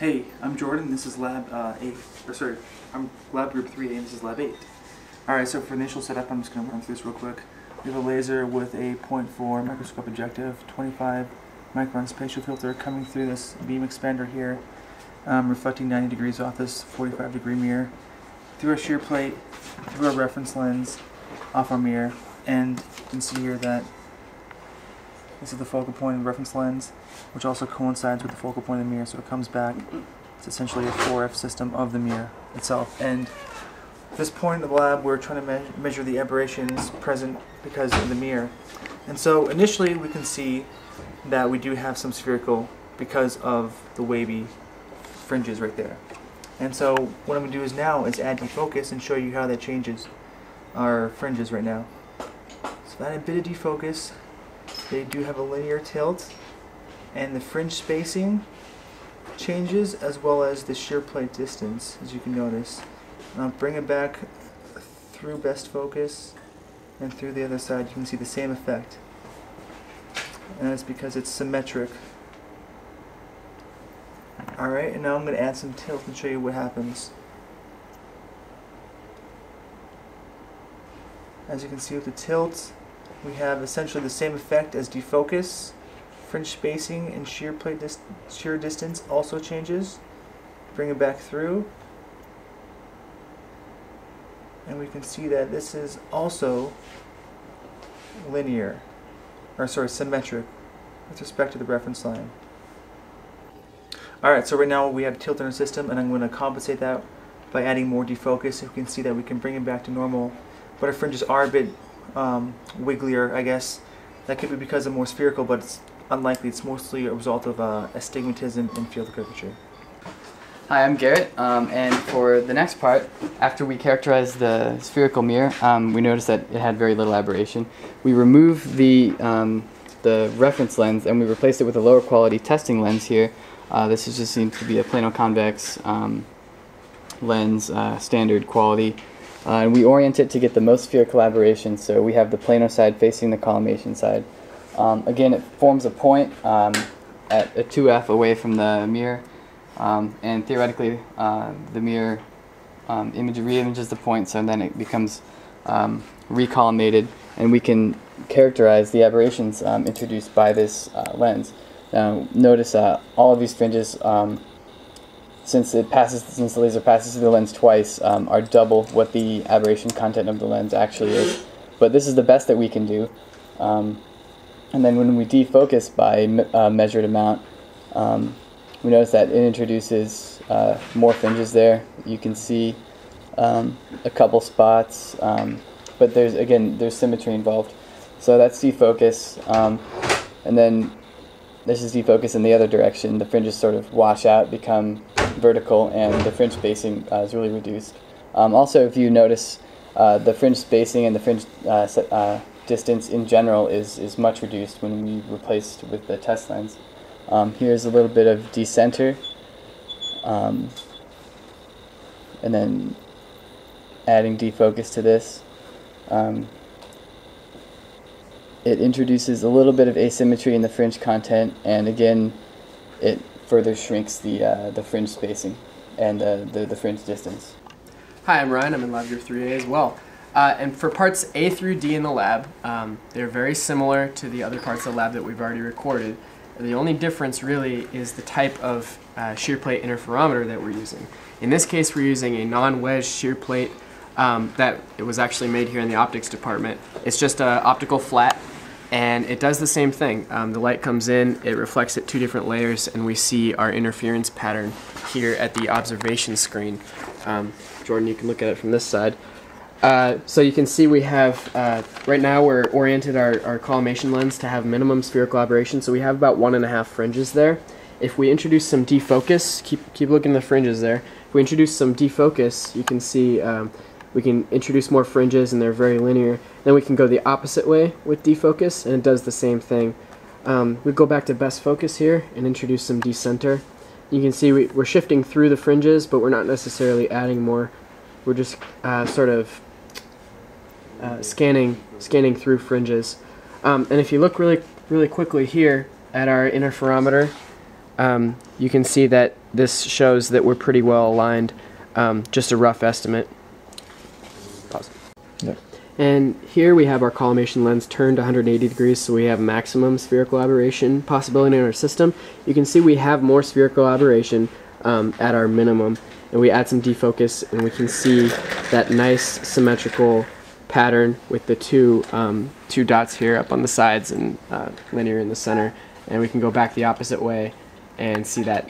Hey, I'm Jordan. This is Lab 8. I'm Lab Group 3A, and this is Lab 8. Alright, so for initial setup, I'm just going to run through this real quick. We have a laser with a 0.4 microscope objective, 25 micron spatial filter coming through this beam expander here, reflecting 90 degrees off this 45 degree mirror, through our shear plate, through our reference lens, off our mirror, and you can see here that this is the focal point of the reference lens, which also coincides with the focal point of the mirror, so it comes back. It's essentially a 4F system of the mirror itself. And at this point in the lab, we're trying to measure the aberrations present because of the mirror. And so initially we can see that we do have some spherical because of the wavy fringes right there. And so what I'm going to do now is add defocus and show you how that changes our fringes right now. So add a bit of defocus. They do have a linear tilt, and the fringe spacing changes as well as the shear plate distance, as you can notice. And I'll bring it back through best focus and through the other side. You can see the same effect, and that's because it's symmetric. Alright, and now I'm going to add some tilt and show you what happens. As you can see with the tilt, we have essentially the same effect as defocus. Fringe spacing and shear plate shear distance also changes. Bring it back through, and we can see that this is also linear, or sorry, symmetric with respect to the reference line. Alright, so right now we have tilt in our system, and I'm going to compensate that by adding more defocus. So we can see that we can bring it back to normal, but our fringes are a bit wigglier, I guess. That could be because of more spherical, but it's unlikely. It's mostly a result of astigmatism and field curvature. Hi, I'm Garrett, and for the next part, after we characterized the spherical mirror, we noticed that it had very little aberration. We removed the reference lens and we replaced it with a lower quality testing lens here. This is just seems to be a plano-convex lens, standard quality. And we orient it to get the most spherical aberration, so we have the plano side facing the collimation side. Again, it forms a point at a 2F away from the mirror, and theoretically the mirror re-images the point, so then it becomes recollimated, and we can characterize the aberrations introduced by this lens. Now notice all of these fringes, since the laser passes through the lens twice, are double what the aberration content of the lens actually is. But this is the best that we can do. And then when we defocus by measured amount, we notice that it introduces more fringes there. You can see a couple spots, but there's symmetry involved. So that's defocus, and then this is defocus in the other direction. The fringes sort of wash out, become vertical, and the fringe spacing is really reduced. Also, if you notice, the fringe spacing and the fringe distance in general is much reduced when we replaced with the test lens. Here's a little bit of decenter, and then adding defocus to this. It introduces a little bit of asymmetry in the fringe content, and again, it further shrinks the fringe spacing and the fringe distance. Hi, I'm Ryan. I'm in Lab Group 3A as well. And for parts A through D in the lab, they're very similar to the other parts of the lab that we've already recorded. The only difference really is the type of shear plate interferometer that we're using. In this case, we're using a non-wedge shear plate that it was actually made here in the optics department. It's just an optical flat, and it does the same thing. The light comes in, it reflects at two different layers, and we see our interference pattern here at the observation screen. Jordan, you can look at it from this side. So you can see we have, right now we're oriented our collimation lens to have minimum spherical aberration, so we have about 1.5 fringes there. If we introduce some defocus, keep looking at the fringes there. If we introduce some defocus, you can see we can introduce more fringes, and they're very linear. Then we can go the opposite way with defocus, and it does the same thing. We go back to best focus here and introduce some decenter. You can see we're shifting through the fringes, but we're not necessarily adding more. We're just sort of scanning through fringes. And if you look really quickly here at our interferometer, you can see that this shows that we're pretty well aligned. Just a rough estimate. Pause. Yep. And here we have our collimation lens turned 180 degrees, so we have maximum spherical aberration possibility in our system. You can see we have more spherical aberration at our minimum, and we add some defocus, and we can see that nice symmetrical pattern with the two dots here up on the sides and linear in the center. And we can go back the opposite way and see that